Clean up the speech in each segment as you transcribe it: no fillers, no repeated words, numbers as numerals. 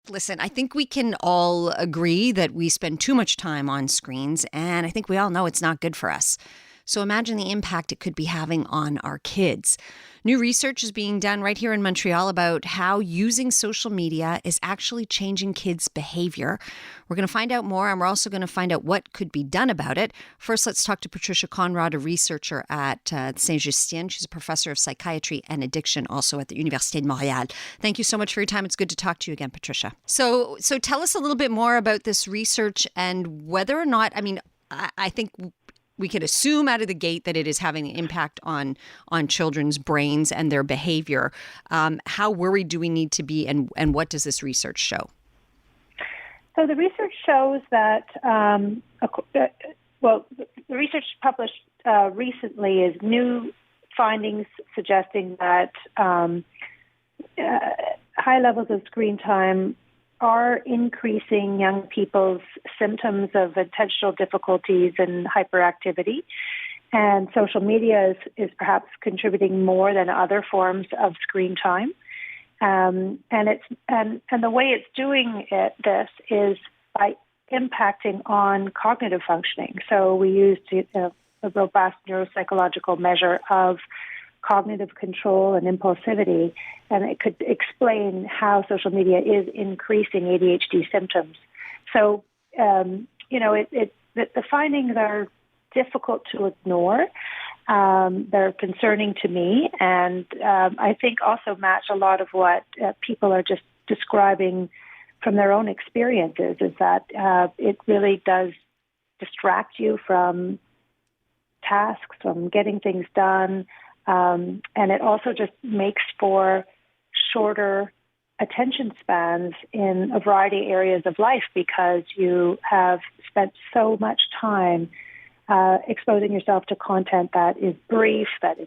Listen, I think we can all agree that we spend too much time on screens, and I think we all know it's not good for us. So imagine the impact it could be having on our kids. New research is being done right here in Montreal about how using social media is actually changing kids' behavior. We're going to find out more, and we're also going to find out what could be done about it. First, let's talk to Patricia Conrod, a researcher at Sainte-Justine. She's a professor of psychiatry and addiction, also at the Université de Montréal. Thank you so much for your time. It's good to talk to you again, Patricia. So tell us a little bit more about this research and whether or not, I think we could assume out of the gate that it is having an impact on children's brains and their behavior. How worried do we need to be, and what does this research show? So the research shows that, the research published recently is new findings suggesting that high levels of screen time are increasing young people's symptoms of attentional difficulties and hyperactivity. And social media is perhaps contributing more than other forms of screen time. And the way it's doing this is by impacting on cognitive functioning. So we used a robust neuropsychological measure of cognitive control and impulsivity, and it could explain how social media is increasing ADHD symptoms. So, the findings are difficult to ignore. They're concerning to me, and I think also match a lot of what people are just describing from their own experiences, is that it really does distract you from tasks, from getting things done, and it also just makes for shorter attention spans in a variety of areas of life because you have spent so much time exposing yourself to content that is brief, that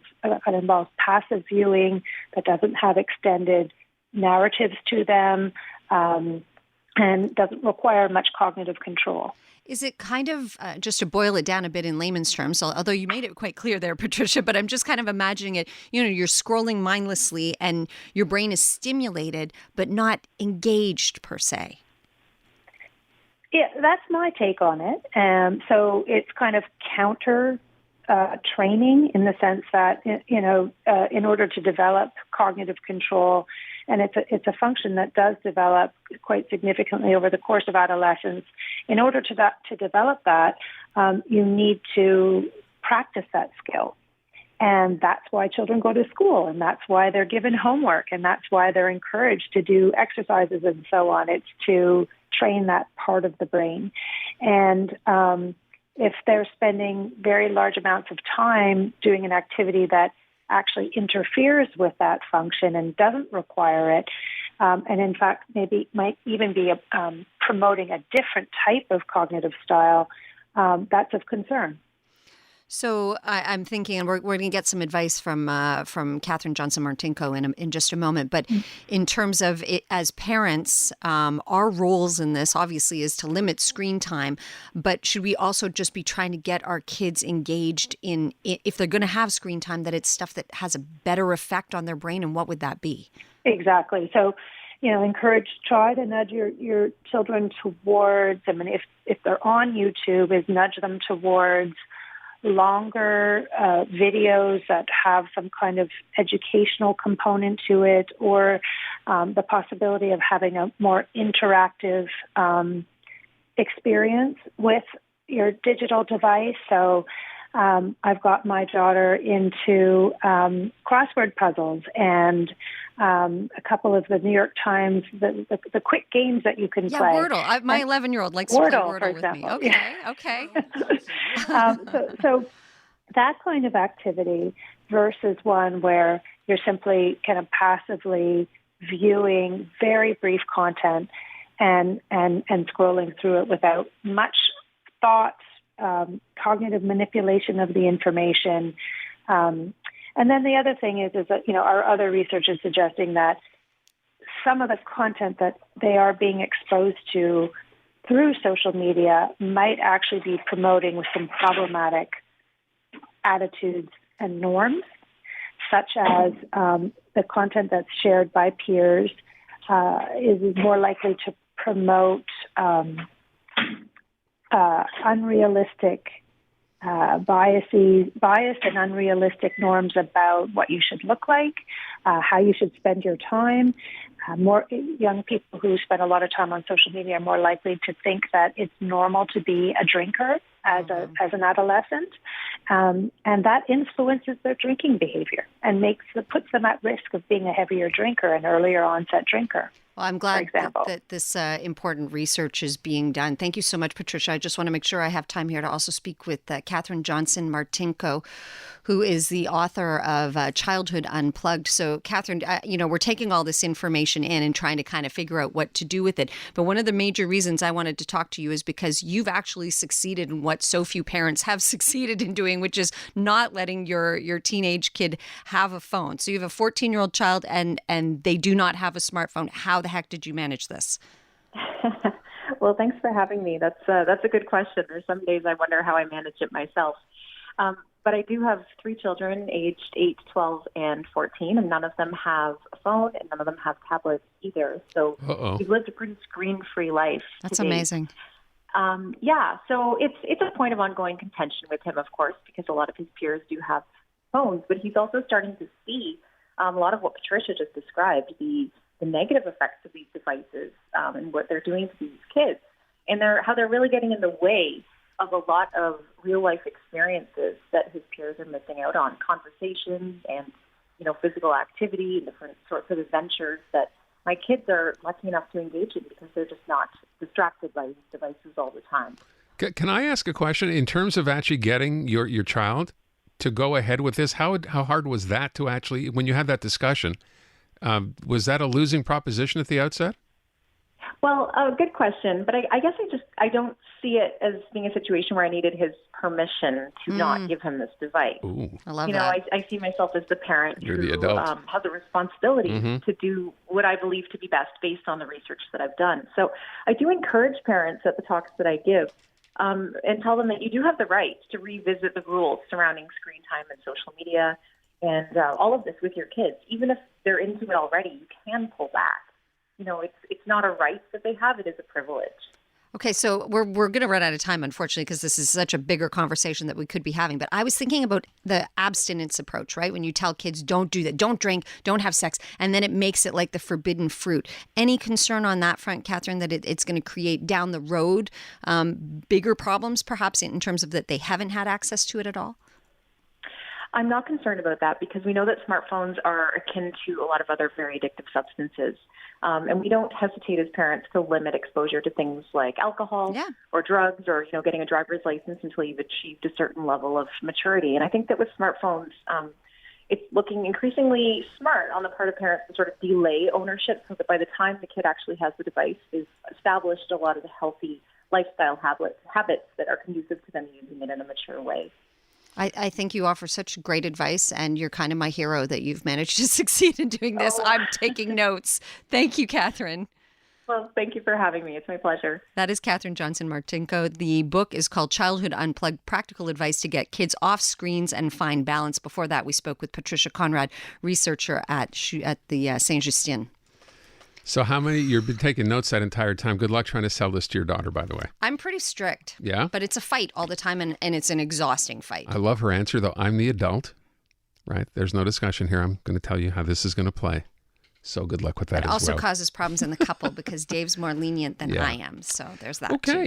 involves passive viewing, that doesn't have extended narratives to them, and doesn't require much cognitive control. Is it kind of, just to boil it down a bit in layman's terms, although you made it quite clear there, Patricia, but I'm just kind of imagining it, you're scrolling mindlessly and your brain is stimulated, but not engaged per se. Yeah, that's my take on it. So it's kind of counter training in the sense that, in order to develop cognitive control, and it's a function that does develop quite significantly over the course of adolescence. In order to develop that, you need to practice that skill. And that's why children go to school, and that's why they're given homework, and that's why they're encouraged to do exercises and so on. It's to train that part of the brain. And if they're spending very large amounts of time doing an activity that actually interferes with that function and doesn't require it, and in fact maybe might even be promoting a different type of cognitive style, that's of concern. So I'm thinking, and we're going to get some advice from Katherine Martinko in just a moment. But in terms of it, as parents, our roles in this obviously is to limit screen time. But should we also just be trying to get our kids engaged in, if they're going to have screen time, that it's stuff that has a better effect on their brain? And what would that be? Exactly. So, try to nudge your children towards, if they're on YouTube, is nudge them towards longer videos that have some kind of educational component to it, or the possibility of having a more interactive experience with your digital device. So I've got my daughter into crossword puzzles and a couple of the New York Times, the quick games that you can play. Yeah, Wordle. My 11-year-old likes Wordle, to play Wordle with example. me. Okay. So that kind of activity versus one where you're simply kind of passively viewing very brief content and scrolling through it without much thought, cognitive manipulation of the information. And then the other thing is that, our other research is suggesting that some of the content that they are being exposed to through social media might actually be promoting with some problematic attitudes and norms, such as the content that's shared by peers is more likely to promote unrealistic bias and unrealistic norms about what you should look like, how you should spend your time. More young people who spend a lot of time on social media are more likely to think that it's normal to be a drinker as an adolescent, and that influences their drinking behavior and puts them at risk of being a heavier drinker, an earlier onset drinker. Well, I'm glad that this important research is being done. Thank you so much, Patricia. I just want to make sure I have time here to also speak with Katherine Martinko, who is the author of Childhood Unplugged. So, Katherine, we're taking all this information in and trying to kind of figure out what to do with it. But one of the major reasons I wanted to talk to you is because you've actually succeeded in what so few parents have succeeded in doing, which is not letting your teenage kid have a phone. So you have a 14-year-old child and they do not have a smartphone. How the heck did you manage this? Well, thanks for having me. That's a good question. There's some days I wonder how I manage it myself. But I do have 3 children aged 8, 12, and 14, and none of them have a phone and none of them have tablets either. So we've lived a pretty screen-free life. That's amazing. So it's a point of ongoing contention with him, of course, because a lot of his peers do have phones, but he's also starting to see a lot of what Patricia just described, the negative effects of these devices and what they're doing to these kids, and how they're really getting in the way of a lot of real-life experiences that his peers are missing out on, conversations and, physical activity, different sorts of adventures that my kids are lucky enough to engage in because they're just not distracted by these devices all the time. Can I ask a question? In terms of actually getting your child to go ahead with this, how hard was that to actually, when you had that discussion, was that a losing proposition at the outset? Well, good question. But I guess I don't see it as being a situation where I needed his permission to not give him this device. Ooh. I love that. I see myself as the parent You're who the adult. has a responsibility to do what I believe to be best based on the research that I've done. So I do encourage parents at the talks that I give and tell them that you do have the right to revisit the rules surrounding screen time and social media and all of this with your kids. Even if they're into it already, you can pull back. It's not a right that they have. It is a privilege. Okay, so we're going to run out of time, unfortunately, because this is such a bigger conversation that we could be having. But I was thinking about the abstinence approach, right? When you tell kids, don't do that, don't drink, don't have sex, and then it makes it like the forbidden fruit. Any concern on that front, Katherine, that it's going to create down the road bigger problems, perhaps in terms of that they haven't had access to it at all? I'm not concerned about that because we know that smartphones are akin to a lot of other very addictive substances. And we don't hesitate as parents to limit exposure to things like alcohol or drugs or, getting a driver's license until you've achieved a certain level of maturity. And I think that with smartphones, it's looking increasingly smart on the part of parents to sort of delay ownership so that by the time the kid actually has the device, they've established a lot of the healthy lifestyle habits that are conducive to them using it in a mature way. I think you offer such great advice, and you're kind of my hero that you've managed to succeed in doing this. I'm taking notes. Thank you, Katherine. Well, thank you for having me. It's my pleasure. That is Katherine Martinko. The book is called Childhood Unplugged, Practical Advice to Get Kids Off Screens and Find Balance. Before that, we spoke with Patricia Conrod, researcher at the Sainte-Justine. So you've been taking notes that entire time. Good luck trying to sell this to your daughter, by the way. I'm pretty strict. Yeah? But it's a fight all the time, and it's an exhausting fight. I love her answer, though. I'm the adult, right? There's no discussion here. I'm going to tell you how this is going to play. So good luck with that as well. It also causes problems in the couple because Dave's more lenient than I am. So there's that too.